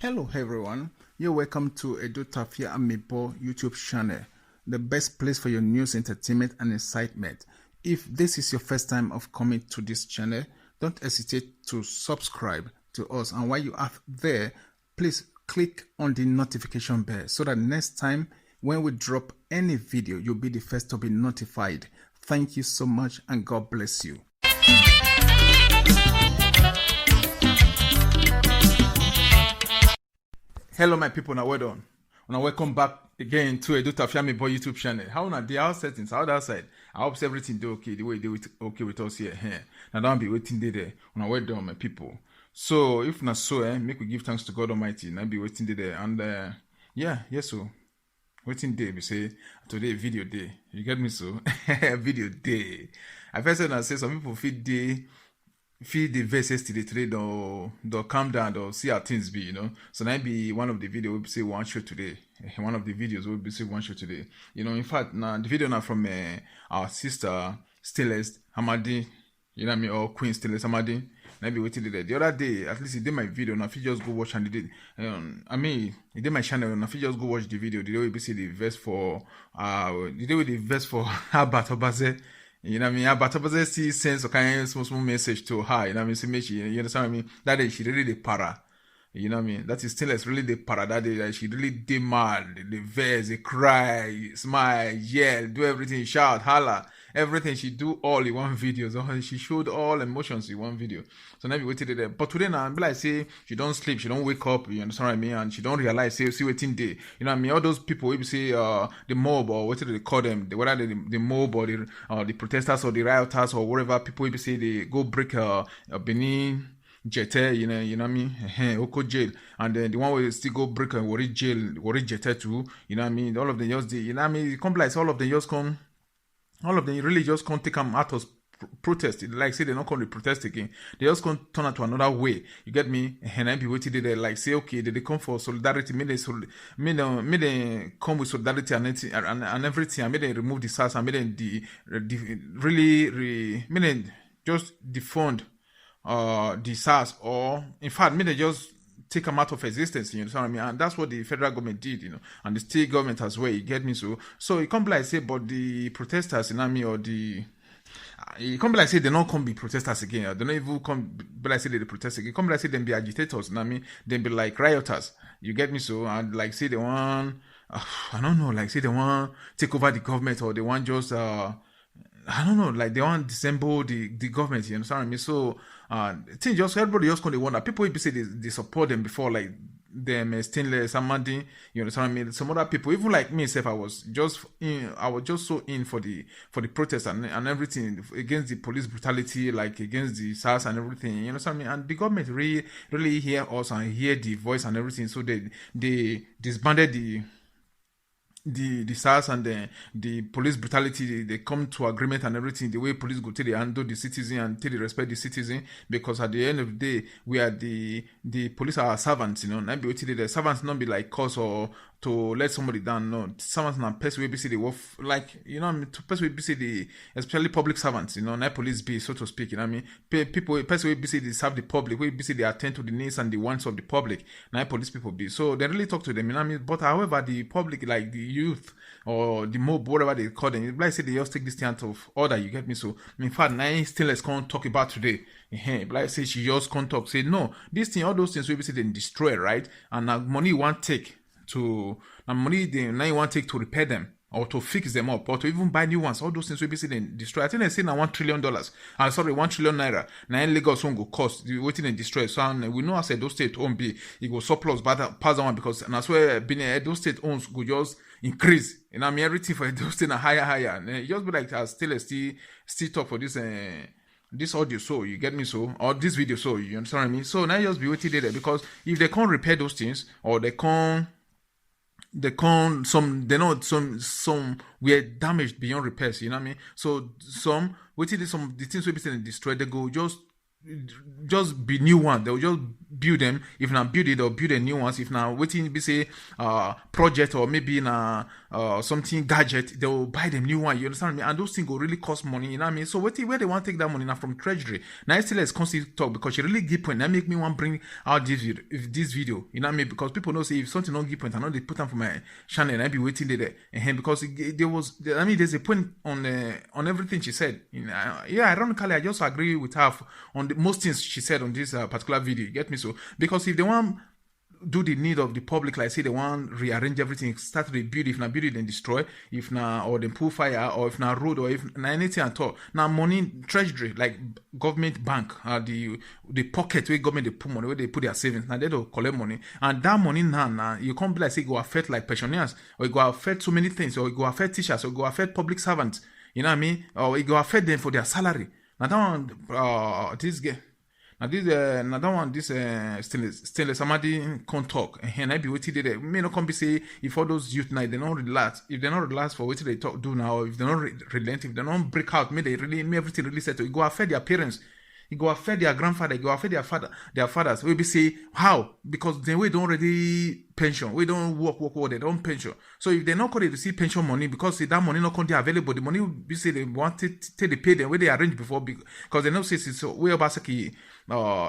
Hello everyone, you're welcome to Edo Tafia Amipo YouTube channel, the best place for your news, entertainment and excitement. If this is your first time of coming to this channel, don't hesitate to subscribe to us, and while you are there, please click on the notification bell so that next time when we drop any video, you'll be the first to be notified. Thank you so much and God bless you. Hello my people, now well done. Now welcome back again to Edo Tafia Boy YouTube channel. How na the house settings, how that side? I hope everything do okay, the way they okay with us here. Now don't be waiting there. Now well done my people. So if not so, make we give thanks to God Almighty. Now be waiting there and yes so waiting day we say today video day. You get me so video day. I first said I say some people feed the verses today don't calm down or see how things be, So that be one of the video we say one show today. One of the videos we be say one show today. In fact, now the video now from our sister Stylist Hamadi, or Queen Stylist Hamadi. Now be waiting there. The other day, at least he did my video. Now if you just go watch and he did, he did my channel. Now if you just go watch the video, the way we see the verse for the day with the verse for Albert Obaze. But Obaze see sense of kind of small message to her. You understand what I mean? That day she really the para. You know what I mean? That is still really the para that day. Like, she really did mad. The verse, they cry, smile, yell, do everything, shout, holla, everything. She do all in one video. So she showed all emotions in one video. So now we waited there. But today now, I say she don't sleep, she don't wake up. You understand what I mean? And she don't realize see waiting day. You know what I mean? All those people, we say the mob or what do they call them? Whether the mob or the protesters or the rioters or whatever people we say they go break Benin. Jete, you know what I mean? Oko jail, and then the one where still go break and worry jail, worry Jete too, you know what I mean? All of them just, you know what I mean? It complex, all of them just come, all of them really just can't take them out of protest. Like say they not come to protest again. They just come turn out to another way. You get me? And I be waiting there, like say okay, they come for solidarity. May they come with solidarity and everything. And may they remove the SARS and may they may they just defund the SARS, or in fact, may they just take them out of existence, you know what I mean? And that's what the federal government did, and the state government as well, you get me? So it can't be like say, but the protesters, you know what I mean, or the it can't be like say they don't come be protesters again. They don't even come be like say they protest again. It can't be like say them be agitators, you know what I mean? They be like rioters, you get me? So and like say they want, I don't know, like say they want take over the government, or they want just I don't know, like they want to dissemble the government, you understand what I mean? So thing just everybody just kind of wonder. People will say they support them before, like them Stainless Amadi, you understand what I mean? Some other people, even like me myself, I was just so in for the protest and everything against the police brutality, like against the SARS and everything, you understand what I mean? And the government really hear us and hear the voice and everything, so they disbanded the SARS and the police brutality. They come to agreement and everything. The way police go till they handle the citizen and till they respect the citizen, because at the end of the day, we are the police are our servants, Not be till the servants not be like cause or to let somebody down. No, servants not person we be the wolf, like to person we be the especially public servants, not police be, so to speak. You know what I mean? People person we be they serve the public, we be they attend to the needs and the wants of the public. Now police people be, so they really talk to them. You know what I mean? But however, the public, like the youth or the mob, whatever they call them, like say they just take this thing out of order. You get me? So in fact, now still let's come talk about today. Like say she just can't talk. Say no, this thing, all those things we be say they destroy, right? And now money won't take to now you want to take to repair them or to fix them up or to even buy new ones. All those things we be say they destroy. I think they say now $1 trillion. I'm sorry, 1 trillion naira. Now in Lagos won't go cost. Waiting and destroy. So we know I said those state own be it go surplus, but pass on because and I swear being those state owns go just increase. I mean everything for those things higher. And it just be like still talk for this audio, so you get me, so or this video, so you understand what I mean? So now you just be waiting there because if they can't repair those things or they can't some were damaged beyond repairs, you know what I mean? So some waiting some the things we be saying destroyed, they go just just be new one. They'll just build them. If not build it, they'll build a new ones. If not waiting, be say project or maybe in something gadget, they'll buy them new one. You understand me? And those things will really cost money. You know what I mean? So where they want to take that money now from treasury? Now I still let's constantly talk because she really give point. That make me want bring out this video. You know what I mean? Because people know say if something don't give point, I know they put them for my channel and I be waiting there. And because there was, I mean, there's a point on everything she said. You know, yeah, ironically, I just agree with her on most things she said on this particular video. You get me? So because if they want do the need of the public, like say they want rearrange everything, start to rebuild, if not build it then destroy, if not or then pull fire, or if not road, or if not anything at all. Now money treasury, like government bank, the pocket where government they put money, where they put their savings, now they don't collect money, and that money now you can't be like say it go affect like pensioners, or it go affect so many things, or it go affect teachers, or it go affect public servants. You know what I mean? Or it go affect them for their salary. Now that one, this guy. Now this another one, this stainless Amadi can't talk, and I be waiting there. May not come be say if all those youth now they don't relax, if they're not relaxed for what they talk do now, if they're not relent, if they don't break out, may they really may everything really settle. It go affect their parents, it go affect their grandfather, it go affect their fathers. We be say how because then we don't already pension, we don't work, they don't pension. So if they're not going to receive pension money because that money not going to be available, the money will be say they want to take the pay them where they arrange before because they know say so way about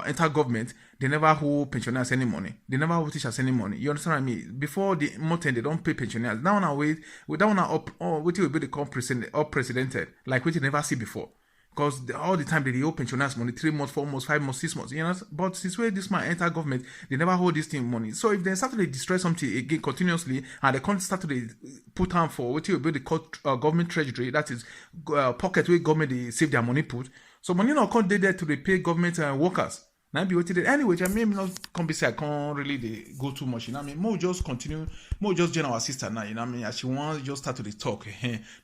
enter government, they never hold pensioners any money. They never hold teachers any money. You understand what I mean? Before the mountain, they don't pay pensioners. Now on wait, that one wait will be the unprecedented, like what you never see before. Because all the time they owe pensioners money, 3 months, 4 months, 5 months, 6 months. You know, but since where this man enter government, they never hold this thing money. So if they start to destroy something again continuously, and they can't start to put on for what will be the government treasury, that is pocket where government they save their money put. So money not can't there to repay government workers. Now be waiting. Anyway, I mean not come be say I can't really go too much. You know what I mean? More just continue, more just join our sister now. You know what I mean? As she wants just start to the talk.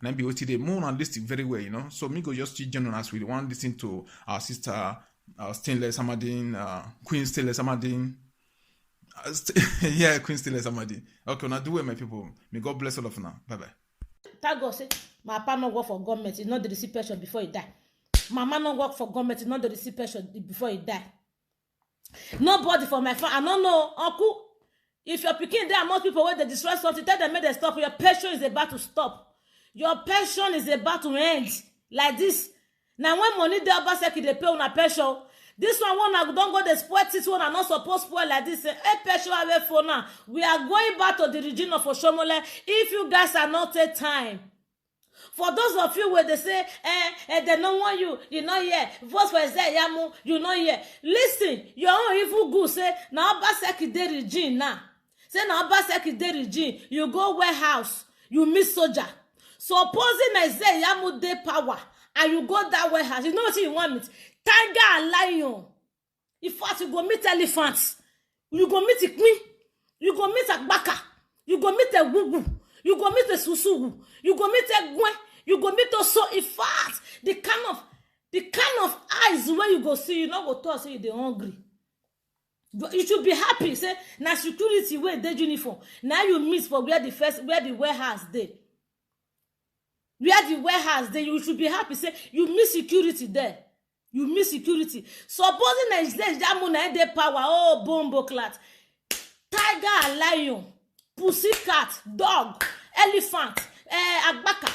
Now be waiting. More and listen very well. You know. So me go just join us with one listen to our sister Stainless Amadine, Queen Stainless Amadine. Yeah, Queen Stainless Amadine. Okay, now do it, my people. May God bless all of you now. Bye bye. Thank God say my papa no work for government. He not the receive pension before he die. Mama no work for government. He not the receive pension before he die. Nobody for my family. I don't know, uncle. If you're picking there among people where they destroy something, tell them make they stop. Your pension is about to stop. Your pension is about to end. Like this. Now when money there Obaseki they pay on a pension. This one don't go the spoil this one are not supposed to spoil like this. Hey, pension away for now. We are going back to the region of Oshomole. If you guys are not take time. For those of you where they say, they don't want you, you're not here. Vote for Yamu, you're not here. Listen, your own evil goose say, now Obaseki de regime now. Say now Obaseki de regime, you go warehouse, you miss soldier. Supposing Yamu de power, and you go that warehouse, you know what you want me? Tiger and lion. In fact, you go meet elephants. You go meet a queen. You go meet a baka. You go meet a wugu. You go meet a susu. You go meet a gwen. You go meet also. In fact, the kind of eyes where you go see, you not go talk say you dey hungry. You should be happy. Say na security wear the uniform. Now you miss for where the warehouse dey. Where the warehouse dey, you should be happy. Say you miss security there. You miss security. Supposing there is Jamuna de power. Oh, bombo clat. Tiger and lion. Pussycat, dog, elephant, agbaka,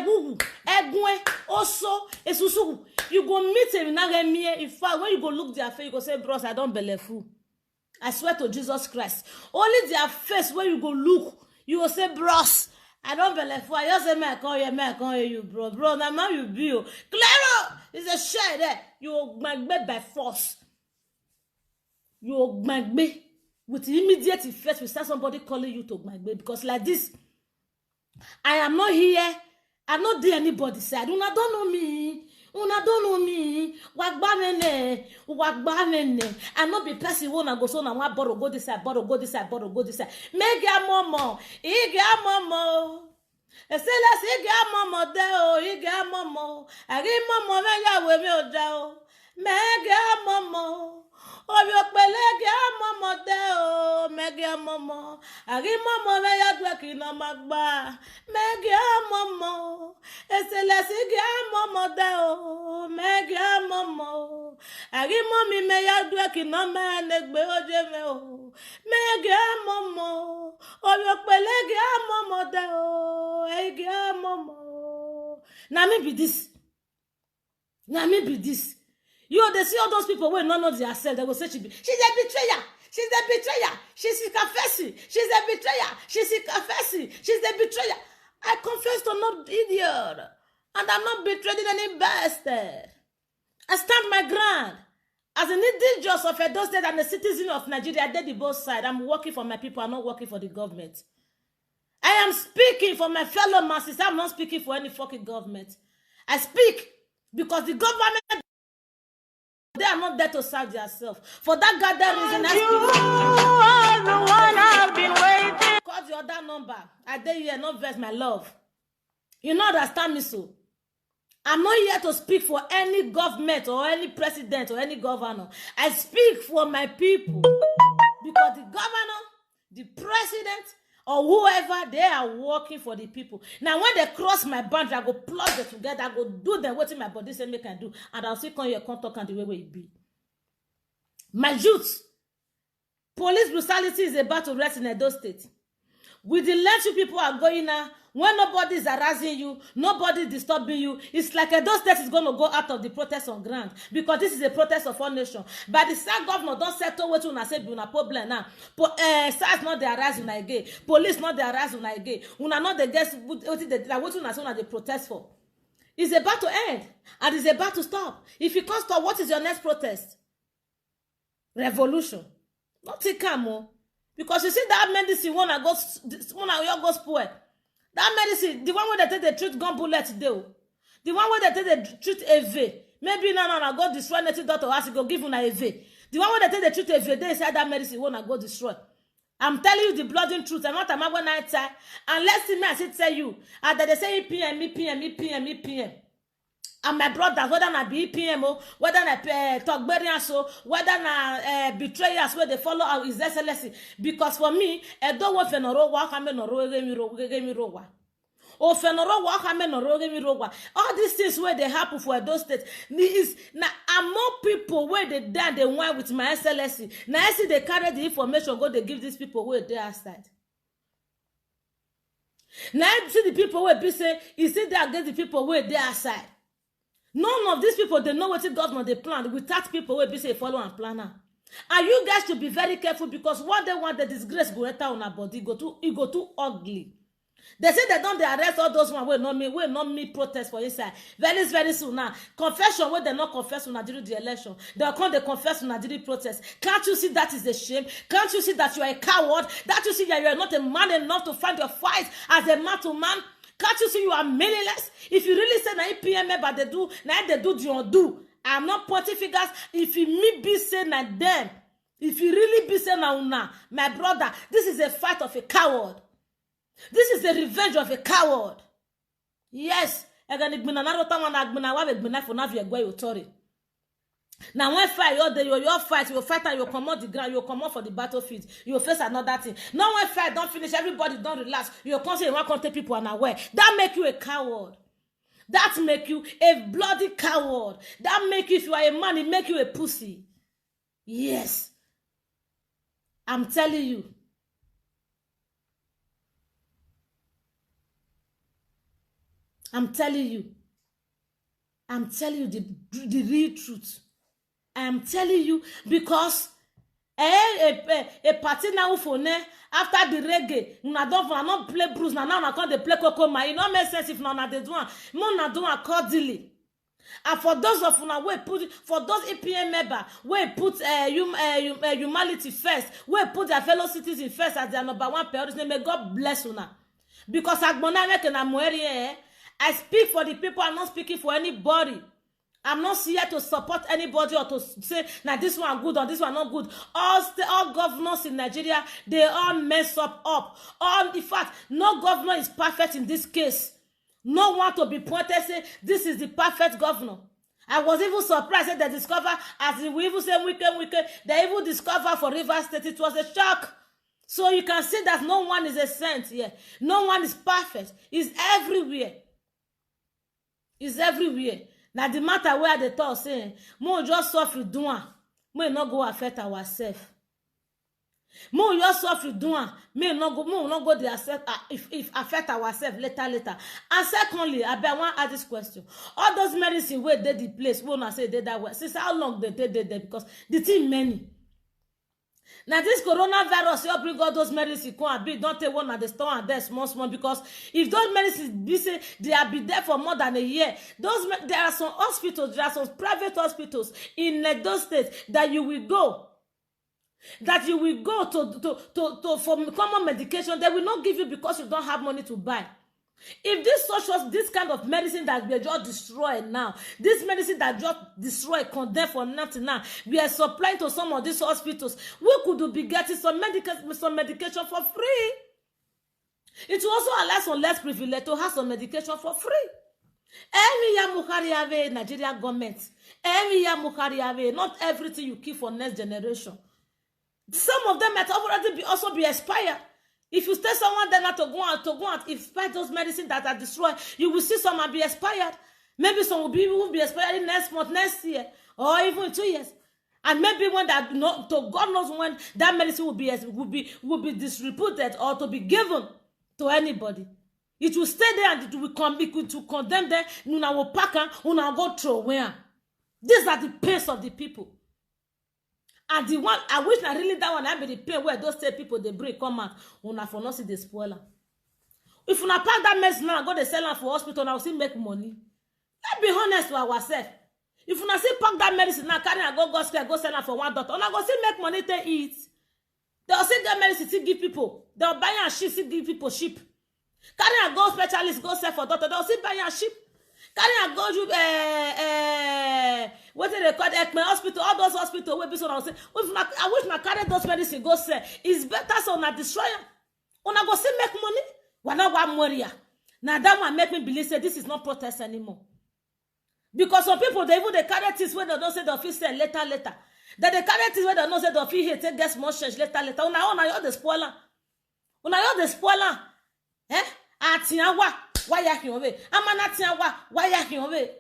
wugu, egwe, oso, esusu. You go meet him in in fact, when you go look their face, you go say, bros, I don't believe you. I swear to Jesus Christ. Only their face when you go look, you go say, bros, I don't believe you. I just say, man, I can't hear you, bro. Bro, now man, you be you. Claro, it's a share there. You might be by force. You might be. With immediate effect, we start somebody calling you to my baby because like this, I am not here. I not do anybody say. Una don't know me. Una don't know me. Wagbamene. I not be person wanna go so na wa borrow go this side, borrow go this side, borrow go this side. Mega momo, iga momo. Esela siga momo deo, iga momo. Agi momo me ya we me oja o. Mega momo. Obi opelege amomode o me megia momo. Agi momo me ya dweki no magba. Megia momo. Eselesi gia momo deo. Megia momo. Agi momi me ya dweki no me negbe oje me o. Megia momo. Oyo pele gia momo deo. Egia momo. Na me be this. Na me be this. You they see all those people who not know themselves, they will say she's a betrayer. She's a betrayer. She's a confessing. She's a betrayer. She's a confessing. She's a betrayer. I confess to no idiot. And I'm not betraying any bastard. I stand my ground. As an indigenous of Edo State and a citizen of Nigeria, I did the both sides. I'm working for my people. I'm not working for the government. I am speaking for my fellow masses. I'm not speaking for any fucking government. I speak because the government, they are not there to serve themselves. For that goddamn reason, I speak. You are the one I've been waiting. Call the other number. I dare you not verse my love. You not understand me so. I'm not here to speak for any government or any president or any governor. I speak for my people. Because the governor, the president, or whoever, they are working for the people. Now, when they cross my boundary, I go plug them together, I go do them what my body say make I do, and I'll see come here, come talk and the way it be. My youth, police brutality is about to rest in Edo State. With the length you people are going now, when nobody is harassing you, nobody is disturbing you, it's like Edo State is going to go out of the protest on ground because this is a protest of all nations. But the SARS governor don't settle what you say be una problem now. SARS not the harass una again, police not the harass una again. Una not the guess what you say una they protest for. It's about to end and it's about to stop. If you can't stop, what is your next protest? Revolution. Not take more. Because you see that medicine one I go spoil. That medicine, the one where they take the treat gun bullet today. The one where they take the treat AV. Maybe now go destroy native doctor has to go give una AV. The one where they take the treat AV, they say that medicine one I go destroy. I'm telling you the bloody truth. I'm not a man when I tell. And let's see me I should tell you. And they say EPM. And my brothers, whether na be EPM, whether na Togberian, so whether na betrayers where they follow out His Excellency. Because for me, I don't want fenoro walk and no oh fenoro walk and no all these things where they happen for those states is now and more people where they die they wine with my Excellency. Now I see they carry the information go they give these people where they outside. Now I see the people where be say you see they against the people where they outside. None of these people, they know what the government they plan. Without people will be say follow and planner. And you guys should be very careful because what they want, the disgrace go enter on our body, it go too ugly. They say they don't they arrest all those one will not me protest for inside. Very soon now. Confession where they not confess on during the election. They'll come they confess on during protest. Can't you see that is a shame? Can't you see that you are a coward? That you see that you are not a man enough to find your fight as a man to man? Can't you see you are meaningless? If you really say na EPM, but they do the undo. I'm not pointing figures. If you me be say na them, if you really be say na una, my brother, this is a fight of a coward. This is the revenge of a coward. Yes, now when fight your fight, you fight and you come out the ground, you come out for the battlefield, you face another thing. Now when fight don't finish, everybody don't relax, you come say you want to take people unaware. That make you a coward. That make you a bloody coward. That make you, if you are a man, it make you a pussy. Yes. I'm telling you. I'm telling you the real truth. I am telling you because a party now for ne after the reggae, una not play blues now come they play kokoma. It don't make sense if na they do one do accordingly. And for those of una we put for those EPM member we put humanity first, we put their fellow citizens first as their number one priority. May God bless una because agbona make na muere. I speak for the people. I'm not speaking for anybody. I'm not here to support anybody or to say now this one good or this one not good. All governors in Nigeria, they all mess up. In fact, no governor is perfect in this case. No one to be pointed say this is the perfect governor. I was even surprised that they discover, as we even say weekend, they even discover for Rivers State. It was a shock. So you can see that no one is a saint here. No one is perfect. It's everywhere. It's everywhere. Now the matter where the talk saying, more just suffer doing, may not go affect ourselves. More just suffer doing, may not go the accept if affect ourselves later. And secondly, I want to ask this question: all those medicine where they the place, we not say they that way. Since how long they there? Because the thing many. Now this coronavirus, you bring all those medicine come and be don't take one at the store and there small because if those medicines be say they have been there for more than a year, there are some hospitals, there are some private hospitals in those states that you will go to for common medication. They will not give you because you don't have money to buy. If this kind of medicine that we just destroy now, this medicine that just destroy, condemn for nothing now, we are supplying to some of these hospitals, we could be getting some medication for free. It will also allow some less privileged to have some medication for free. Every year Mukari have Nigeria government. Every year Mukari have not everything you keep for next generation. Some of them might already also be expired. If you stay someone there not to go out, expire those medicines that are destroyed, you will see some will be expired. Maybe some will be expired next month, next year, or even in 2 years. And maybe when that to God knows when that medicine will be distributed or to be given to anybody. It will stay there and it will to condemn them. Una will pack and una go throw away. These are the pains of the people. And the one I wish I really that one I be the pain where those same people they bring come out una for not see the spoiler. If una pack that medicine now go they sell am for hospital now still make money. Let's be honest to ourselves. If una see pack that medicine now carry and go sell am for one doctor, una go still make money to eat. They'll say that medicine still give people. They'll buy and ship, still give people ship. Carry and go specialist go sell for doctor. They'll still buy and ship. Carry and go to what they call Ekme hospital, all those hospitals where people say, I wish my carry those medicine go sell. It's better so na destroy them. Una go see make money. Wana wa moria. Now that one make me believe say this is not protest anymore. Because some people they carry things where they don't say they'll feel sell later. That they carry things where they don't say they'll feel here take get small change later. Una you the spoiler. Una you the spoiler. Atiawa. Why are you away? Why are you away?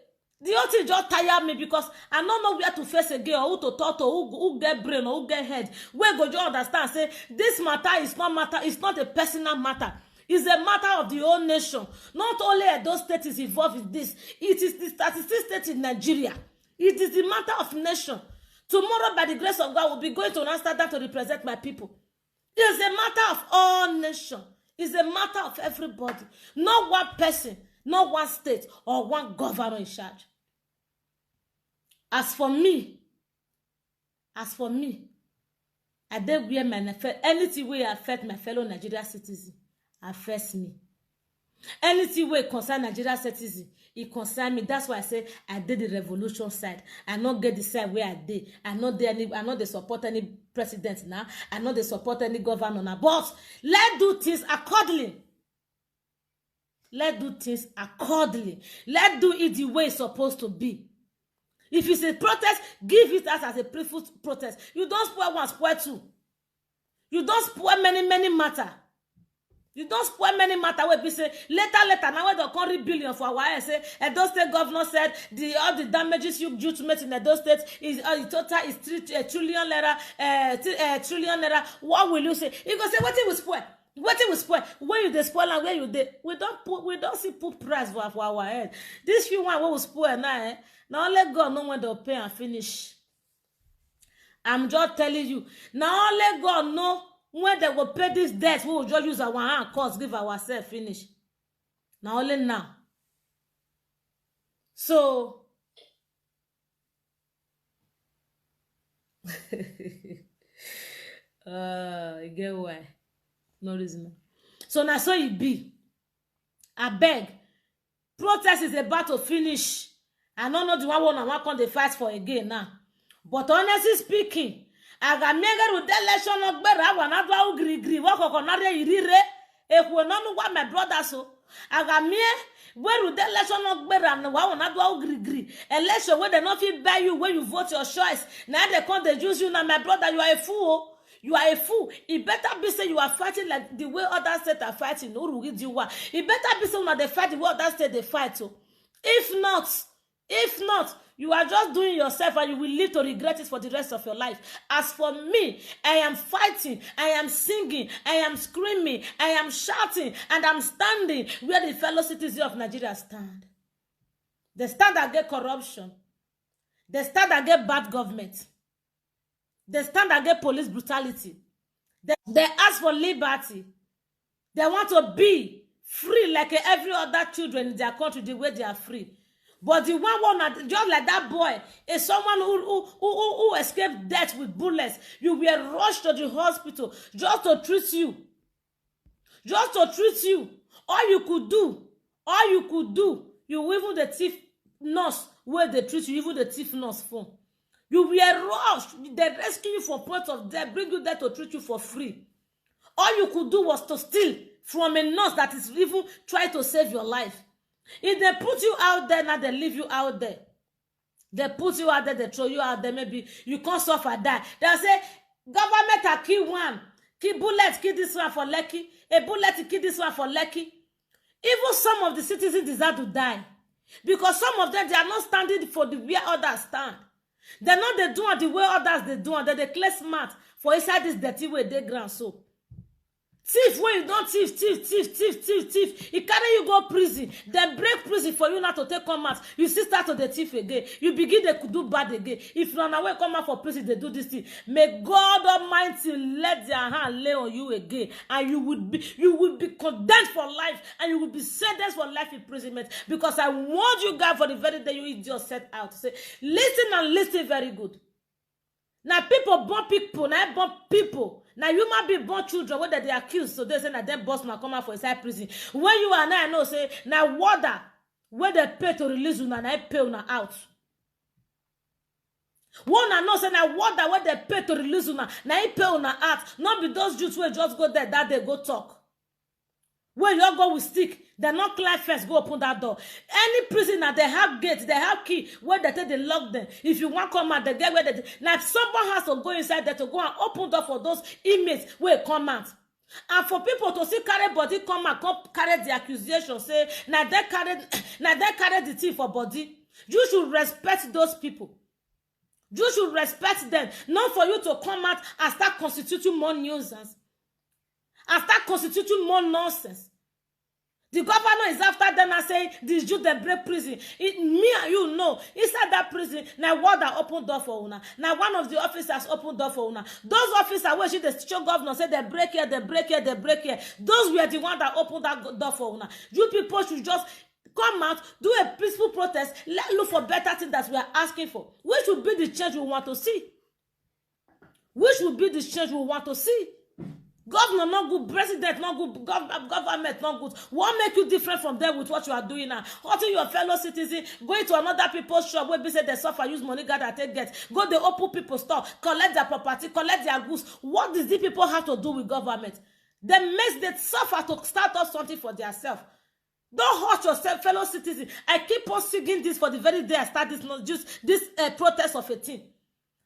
The whole thing just tire me because I don't know where to face again or who to talk to, who get brain or who get head. Where go you understand? Say this matter is not matter. It's not a personal matter. It's a matter of the whole nation. Not only those states is involved in this. It is the 36 states in Nigeria. It is the matter of nation. Tomorrow, by the grace of God, we'll be going to Amsterdam to represent my people. It's a matter of all nations. It's a matter of everybody. Not one person, not one state, or one governor in charge. As for me, I don't wear my anything where affect my fellow Nigerian citizen affects me. Anything where concern Nigerian citizen, it concern me. That's why I say I did the revolution side. I not get the side where I did. I not they support any president now. I not they support any governor now. But let's do things accordingly. Let's do things accordingly. Let's do it the way it's supposed to be. If it's a protest, give it as a peaceful protest. You don't spoil one, spoil two. You don't spoil many matter. You don't spoil many matter where we say later now where they come rebuilding for our head say Edo State governor said all the damages you due to make in Edo State is total is 3 trillion naira. What will you say? You go say what it will spoil? What it will spoil? Where you dey spoil and where you dey? We don't see put price for our head. This few one will spoil now. Now only God know when they'll pay and finish. I'm just telling you. Now only God know when they will pay this debt, we will just use our hand cost, give ourselves finish. Now only now. So you get why? No reason. So now so it be. I beg. Protest is about to finish. I don't know the one come they fight for again now. But honestly speaking, agamiega the election of Bera wanadwa ugrigri wako konare irire ekwenonu wa my brother so agamie where the election of Bera and wanadwa ugrigri election where they not fit buy you when you vote your choice now they come they use you now my brother you are a fool You are a fool. It better be say you are fighting like the way other states are fighting. It better be say una dey fight the way other states they fight. Oh. If not, you are just doing yourself and you will live to regret it for the rest of your life. As for me, I am fighting, I am singing, I am screaming, I am shouting, and I'm standing where the fellow citizens of Nigeria stand. They stand against corruption. They stand against bad government. They stand against police brutality. They ask for liberty. They want to be free like every other children in their country, the way they are free. But the one, just like that boy, is someone who escaped death with bullets. You were rushed to the hospital just to treat you. Just to treat you. All you could do, you even the thief nurse where they treat you, even the thief nurse phone. You were rushed. They rescue you from point of death, bring you there to treat you for free. All you could do was to steal from a nurse that is even trying to save your life. If they put you out there, now they leave you out there. They put you out there, they throw you out there, maybe you can't suffer, die. They'll say, government are kill one. Kill bullet, kill this one for Lekki. A bullet, kill this one for Lekki. Even some of the citizens deserve to die. Because some of them, they are not standing for the way others stand. They're not they do the way others they do, and they declare smart for inside this dirty way they ground so. Thief, when you don't thief. He carry you go prison. Then break prison for you not to take come out. You still start to the thief again. You begin to do bad again. If you run away, come out for prison, they do this thing. May God Almighty let their hand lay on you again. And you will be condemned for life. And you will be sentenced for life imprisonment. Because I warned you guys for the very day you idiot set out. Say, listen very good. Now people born people. Now born people. Now human being born children whether they accused, so they say that them boss man come out for inside prison. When you are now, I know say now water where they pay to release una, now pay una out. One I know say now water where they pay to release una, now pay una out. Not be those Jews where just go there that they go talk. Where you go with stick, they not climb first, go open that door. Any prisoner, they have gates, they have key, where they take they lock them. If you want come out, they get where they. Now, if someone has to go inside there to go and open door for those inmates where come out. And for people to see carry body come and come carry the accusation, say, now they carry the thing for body. You should respect those people. You should respect them. Not for you to come out and start constituting more nuisance. And start constituting more nonsense. The governor is after them and saying, this Jew they break prison. Me and you know, inside that prison, now what that open door for una. Now one of the officers open door for una. Those officers, where she the state governor said they break here. Those were the ones that opened that door for una. You people should just come out, do a peaceful protest, let's look for better things that we are asking for. Which should be the change we want to see? Which should be the change we want to see? Governor not good, president not good, government not good. What make you different from them with what you are doing now? Hurting your fellow citizen, going to another people's shop where they say they suffer, use money, gather, take get. Go the open people's store, collect their property, collect their goods. What does the people have to do with government? They make them suffer to start up something for themselves. Don't hurt yourself, fellow citizen. I keep on singing this for the very day I start this protest of a thing.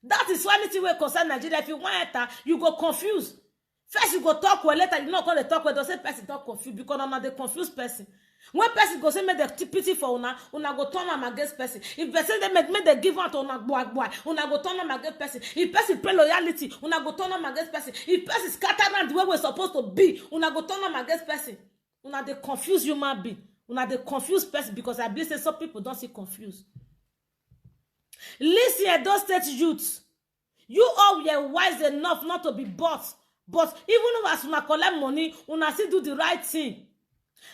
That is why anything will concern Nigeria. If you want enter, you go confused. First you go talk well, later you not going to talk well. Don't say person talk confused because I'm not the confused person. When person go say make the pity for una go turn am against person. If person they make they give out una boy, una go turn am against person. If person pay loyalty, una go turn am against person. If person scatter around the way we're supposed to be, una go turn am against person. Una the confused human being. Una the confused person because I believe say some people don't see confused. Listen here, those state youths. You all were wise enough not to be bought. But even as una collect money, una still do the right thing.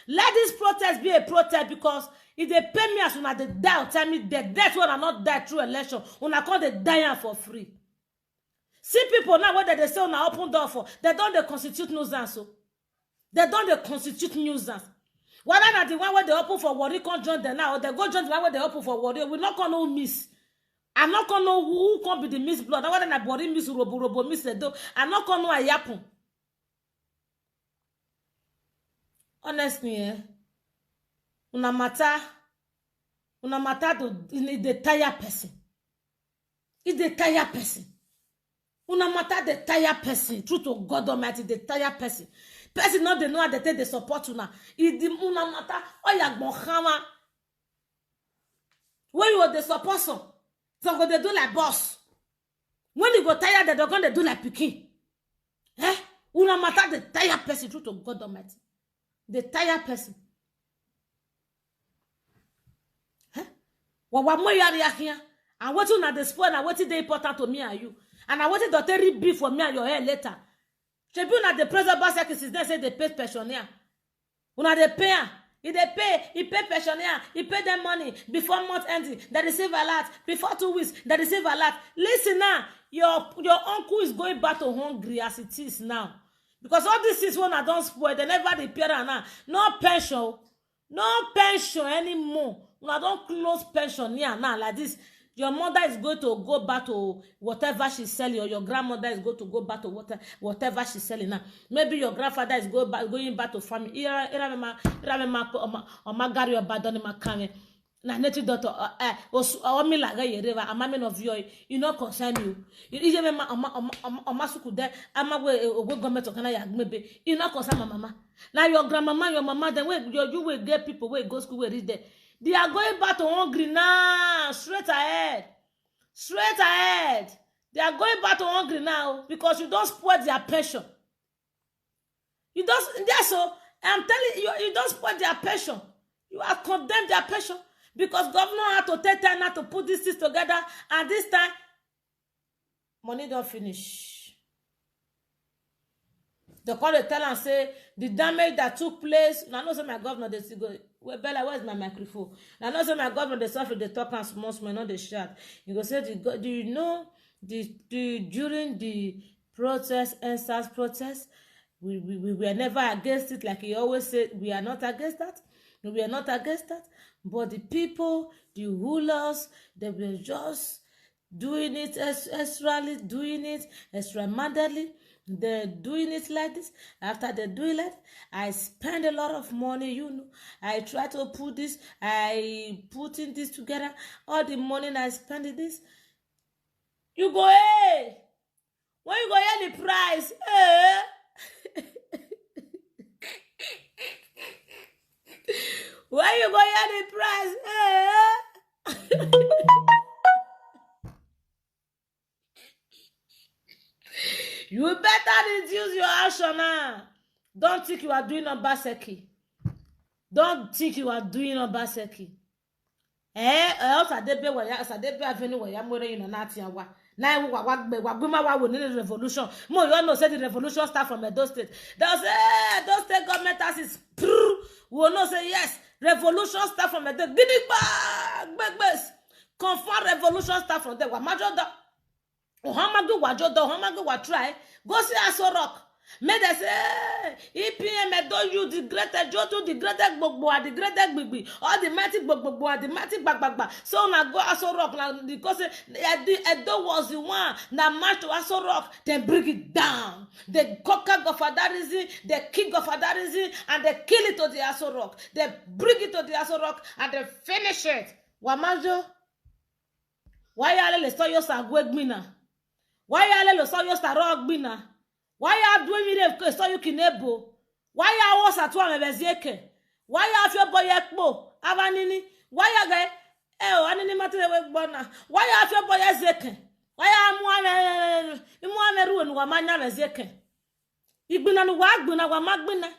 Let this protest be a protest because if they pay me as una they die, tell me that's when I not die through election. Una call the dying for free. See people now whether they say una open door for, they don't they constitute nuisance. So they don't they constitute nuisance. Whether not the one where they open for Warri can't join them now, or they go join the one where they open for Warri, we not gonna miss. I'm not gonna know who can be the miss blood. I want to body miss robo miss the do. I'm not gonna know a yapun. Honestly, una matter to the tire person. It's the tire person. Una matter the tire person. True to God Almighty, the tire person. Person not they know how they take the support una. It the una matter. Oya gbonhama. When you the support some go they do like boss. When you go tired, they're going to do like pikin. Eh? Una matter the tire person. True to God Almighty. The tire person. What more you here? And what you not the spoil and what is important to me and you? And I wanted to tell you beef for me and your hair later. Tribune at the present boss since they say they pay pensioner. Una they pay. If they pay, he pay pensioner, he pay them money before month ending. They receive a lot. Before 2 weeks, they receive a lot. Listen now, your uncle is going back to hungry as it is now. Because all this is when I don't spoil, they never repair now. No pension anymore. Una don't close pension here now like this. Your mother is going to go back to whatever she's selling, or your grandmother is going to go back to whatever she's selling now. Maybe your grandfather is going back to farming. Na native doctor o mi la ga yereva amame of you you no concern you ije me masuku de amagwe ogwe government kana ya gbebe you no concern my mama. Now your grandmama, your mama, then you will get people where go school where read there. They are going back to hungry now. Straight ahead. They are going back to hungry now because you don't spoil their pension. You don't. That's so. I'm telling you, you don't spoil their pension. You are condemned their pension because governor had to take time now to put these things together, and this time money don't finish. They call the tell and say the damage that took place. Now, no, say my governor they go. Well, Bella, where's my microphone? Now, no, say my governor they suffer the talk and small, not the shout. You go say, do you know during the protest, NSAS protest, we were never against it. Like he always said, we are not against that. We are not against that. But the people, the rulers, they were just doing it extra-mandally. They're doing it like this. After they do it like this, I spend a lot of money, you know. I try to put this, I put in this together. All the money I spend in this. You go, hey! When you go hear the price, hey! When you go hear the price, hey! You better reduce your action now. Don't think you are doing Obaseki. Don't think you are doing Obaseki. Else Sadebe Avenue where I'm wearing in Natiawa. Now we will need a revolution. More you all know say the revolution start from Edo State. Those state government asses we will not say yes. Revolution start from Edo. Guinea bag. Confirm revolution start from there. Ohamagu wa try go see Aso Rock. May they say EPM Edo you the greatest Joto the greatest Gbogbo the greatest Gbigbi all the mighty Gbogbo the mighty Bagbagba. So now go Aso Rock now because Edo was the one that marched to Aso Rock. They bring it down. They conquer Gofadarism, they kick Gofadarism, and they kill it to the Aso Rock. They bring it to the Aso Rock and they finish it. Wamajo, why are you so sagwegmina? Why are you so rogbina? Why are doing it so you kinebo? Why are was at one bezeke? Why are your boy ekbo? Avanini? Why are they? Anini matele bona. Why are your boy ezeke? Why are mwana ruin wa manya bezeke? Igbina no wagbina wa magbina.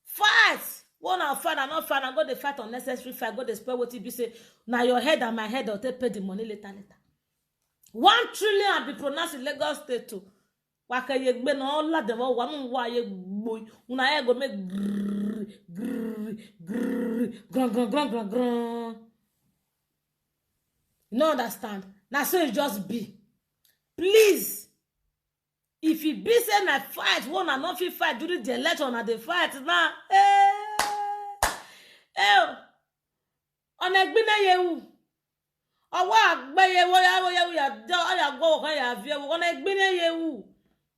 Fight! One of fight and not fight and go the fight unnecessary fight. Go the spell what you be say. Now your head and my head will take pay the money later. 1 trillion be pronounced in Lagos State too. Waka ye gbe na all of them wa mu wa ye gbo. Una ye go make grrr. You no understand? Now so it just be. Please, if you be say na fight, one and not fit fight during the election and the fight now. On egbina yewu. Owa agbaye wo ya go kan ya vie wo na egbina yewu.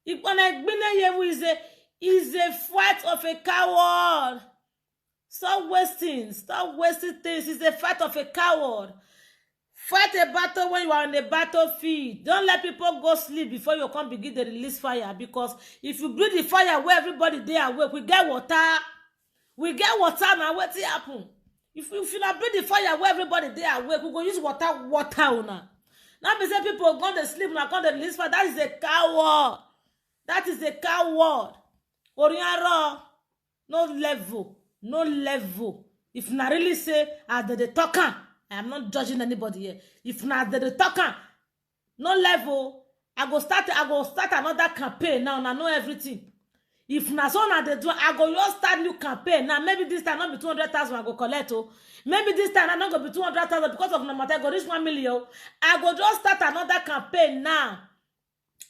Ikona egbina yewu is a fight of a coward. Stop wasting things. It's a fight of a coward. Fight a battle when you are on the battlefield. Don't let people go sleep before you come begin to release fire. Because if you breathe the fire where everybody dey awake, we get water. We get water now. What happen? If you not breathe the fire where everybody dey awake, we go use water una. Now be say people go to sleep now, come to release fire. That is a coward. That is a coward. Oriaro, no level, no level. If na really say as they talk am, I am not judging anybody here. If na they talk am, no level, I go start another campaign now. I know everything. If na so na dey do, I go just start new campaign. Now maybe this time not be 200,000 I go collect. Oh, maybe this time I not go be 200,000 because of number I go reach 1 million. I go just start another campaign now.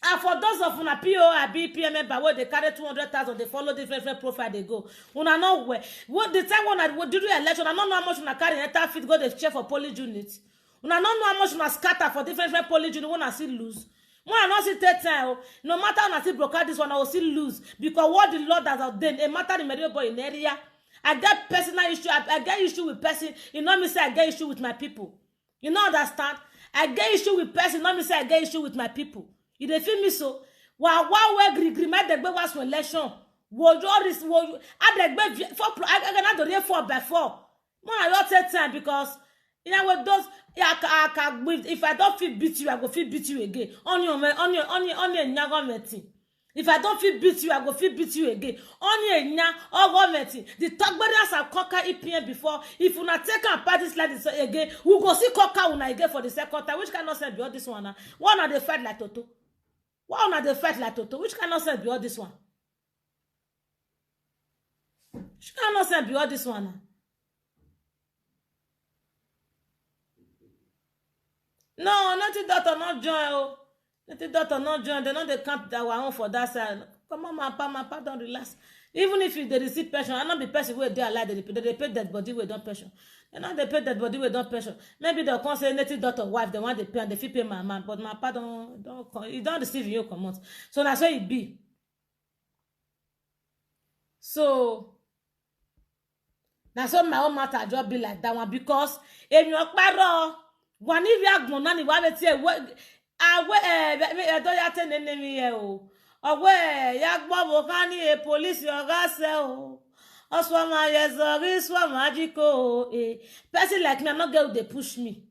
And for those of una PO, PM member where they carry 200,000, they follow different profile they go. Una know where. What the time when I would do the election, I don't know how much una carry enter fit go the chair for polling units. Una don't know how much una scatter for different polling units when I still lose. When I not see take time, no matter when I still broker this one, I will still lose because what the Lord has ordained, a matter in the boy in the area. I get personal issue. I get issue with person. You know me say I get issue with my people. You know understand? I get issue with person. Not me say I get issue with my people. You dey feel me so? Wa we gree make the was election. Wo just wo adegbe for I cannot do it 4x4. More I don't take time because you know what those if I don't feel beat you, I go feel beat you again. On your nyago. If I don't feel beat you, I go feel beat you again. On your government. The Togberians have conquered EPM before. If you not take and parties like this again, we go see conquer una again for the second time. Which cannot say beyond this one. One of the fight like Toto. Why not the fight like Toto? Which cannot say beyond this one? Which cannot say beyond this one? No, nothing daughter not join. Oh, nothing daughter not join. They know they can't our own for that side. Come on, my papa, don't relax. Even if they receive pension, I not be person where they are like they pay that body where don't pension. And now they pay that body where don't pension. Maybe they'll come say native daughter wife, they want to pay and they feel pay my man, but my papa don't receive you come out. So that's why it be. So that's why my own matter just be like that one because if you're paro, one if you are gonna ni wa beti don't ya ten enemy here o. Owe ya gbo wo kan ni police oga se o. Oswama yezori swama jiko person like me, I not get they push me.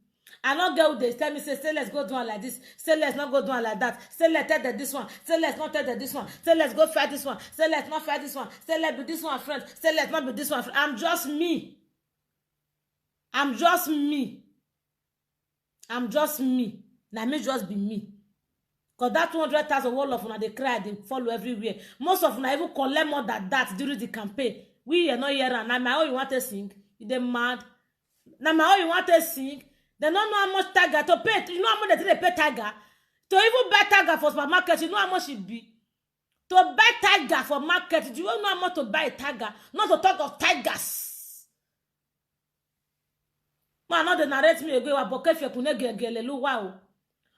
I not get they tell me say let's go do it like this. Say let's not go do it like that. Say let's tell this one. Say let's not tell this one. Say let's go fight this one. Say let's not fight this one. Say let's be this one friend. Say let's not be this one friend. I'm just me. I'm just me. I'm just me. Now me just be me. Cause that 200,000 wall of una they cry, they follow everywhere. Most of una even collect more than that during the campaign. We are not here and now my own you want to sing. They mad. Now my own you want to sing. They don't know how much tiger to pay. You know how much they pay tiger? To even buy tiger for supermarket, you know how much it be? To buy tiger for market, do you know how much to buy a tiger? Not to talk of tigers. Man, not the narrate me again. What boke fe kune gele lu wow.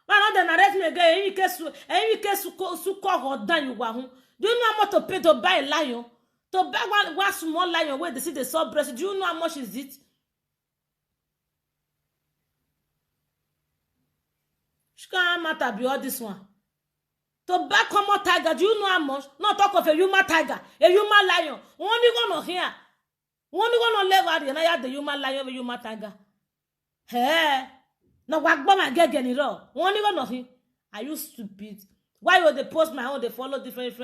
Man, not the narrate me again. Any case su call down you wa. Do you know how much to pay to buy a lion? To buy one small lion where they see the sub breast, do you know how much is it? Can't matter be all this one. To buy common tiger, do you know how much? Not talk of a human tiger, a human lion. Only gonna hear. Only gonna live out here. Now the human lion, a human tiger. Hey, no work by my get it all. Only gonna hear. Are you stupid? Why would they post my own? They follow different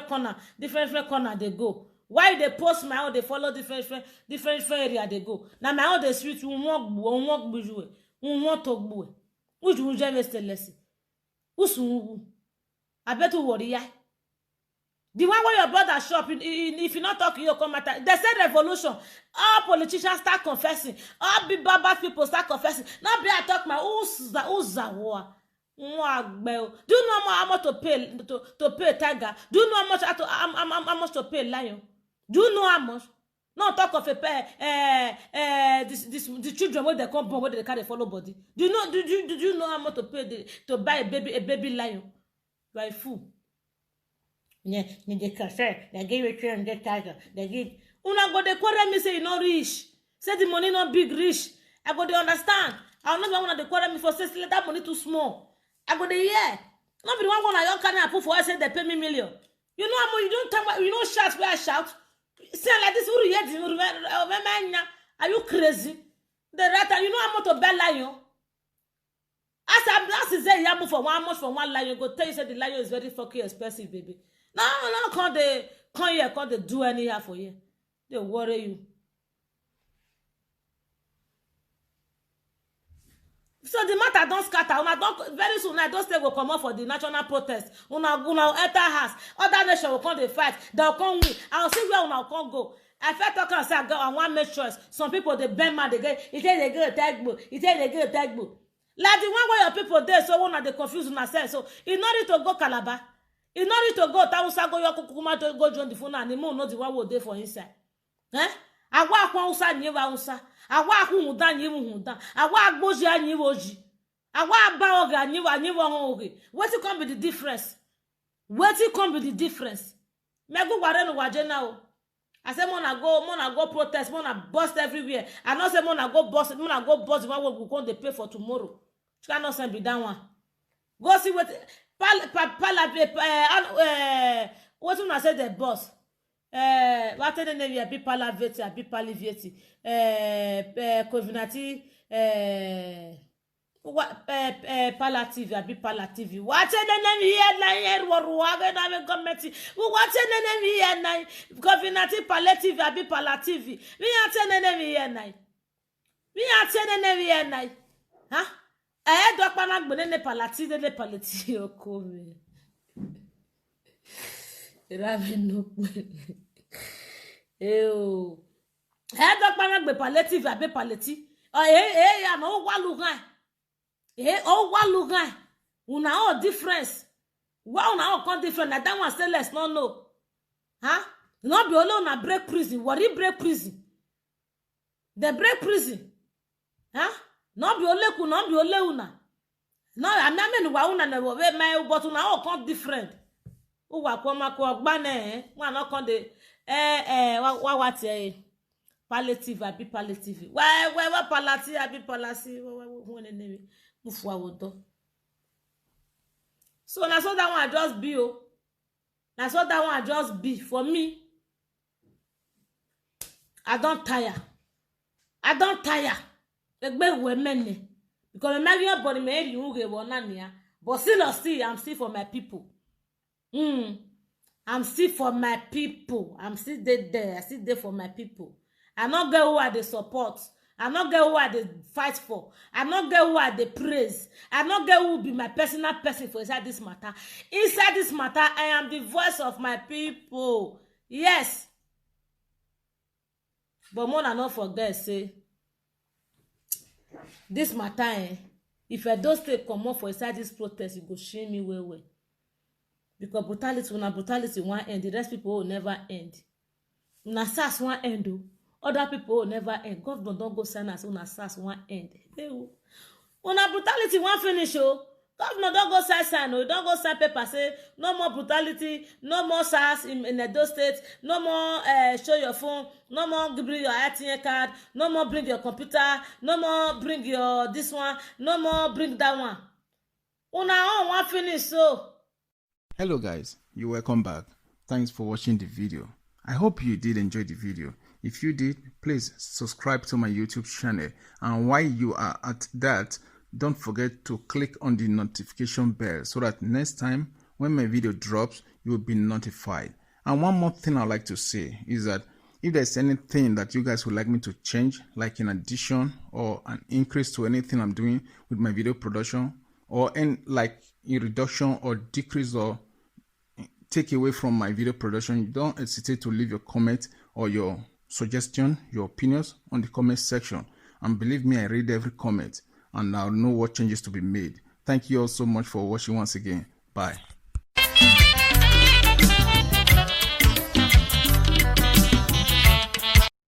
corner, different corner they go. Why they post my own? They follow different area they go. Now my own the street won't bujue, won't talk bue. Which will just stay less. Usu, I bet you worry. The one where your brother shop, if you not talking, you come at. They said revolution. All politicians start confessing. All big bad people start confessing. Now be I talk my uzawa. Do you know how much to pay tiger? Do you know how much to pay lion? Do you know how much? No talk of a the children where they come born where they carry follow body. Do you know how much to pay to buy a baby lion? You are a fool. Yeah, they give you 300,000. They give. Una go de quarrel me say you no rich. say the money not big reach, I go dey understand. I no be one dey quarrel me for say that money too small. I go dey hear. No be the one I carry and put for say they pay me million. You know how much you don't talk, you know shout where I shout. Say like this, who you are you crazy? The writer, you know how much to buy lion. As I say, you have for 1 month for one lion, go tell you say the lion is very fucking expensive, baby. No, come here, come they do anyhow for you. They worry you. So the matter don't scatter. Una don't very soon. I don't say will come up for the national protest. Una enter house. Other nation will come to fight. They'll come win. I'll see where una come go. I felt talking and say I want make choice. Some people they bend man they get. It say they get a tag book. It say they get a tag book. Like the one where your people there, so one they confuse una say. So in order to go Calabar, in order to go Tausa go your kukuma to go join the phone and the moon not the one will there for inside. Awa kwa usa nyewa usa. Awa huda nyewu huda. Awa agboji anyewoji. Awa aba oga nyewa oge. What come be the difference? What come be the difference? Me go ware no waje na o. I say mona go protest, mona bust everywhere. I not say mona go bust the one we go dey pay for tomorrow. You cannot send be that one. Go see what what una say the boss. What the name ya bi palaveti abi palivieti covenanti palative abi palative what the name here na here waruaga na me government what the name here na covenanti palative abi palative me ate the name here na ha do pa na gbe ne palative le palative okome Ravi no eyo do pa na gbe palative abi palati ya no wa lugan wa lugan una all difference why una all come different na that one say let's not know no be alone na break prison worry break prison they break prison no be ole ku no be ole una no ameme wa una na we my but una all come different wa ko ma ko gba na one no come dey what palliative abi palliative wa palliative abi palliative won name mufu awodo so na so that one just be na so that one just be for me. I don't tire egbe we mene because me marry body me ri unge wona nia but still I'm still for my people. I'm still for my people. I'm still there. I still there for my people. I not get who I dey support. I not get who I dey fight for. I not get who I dey praise. I not get who be my personal person for inside this matter. Inside this matter, I am the voice of my people. Yes. But more than not forget, say this matter, if I don't stay come up for inside this protest, it go shame me well. Because brutality won't end. The rest people will never end. Una SARS won't end. Other people will never end. Government don't go sign us. Una SARS won't end. Una brutality won't finish. Government don't go sign. Don't go sign paper say no more brutality, no more SARS in Edo State, no more show your phone, no more bring your ATM card, no more bring your computer, no more bring your this one, no more bring that one. Una all won't finish so. Hello guys, you're welcome back. Thanks for watching the video. I hope you did enjoy the video. If you did, please subscribe to my YouTube channel, and while you are at that, don't forget to click on the notification bell so that next time when my video drops, you will be notified. And one more thing I'd like to say is that if there's anything that you guys would like me to change, like an addition or an increase to anything I'm doing with my video production, or like a reduction or decrease or take away from my video production, don't hesitate to leave your comment or your suggestion, your opinions on the comment section. And believe me, I read every comment and I'll know what changes to be made. Thank you all so much for watching once again. Bye.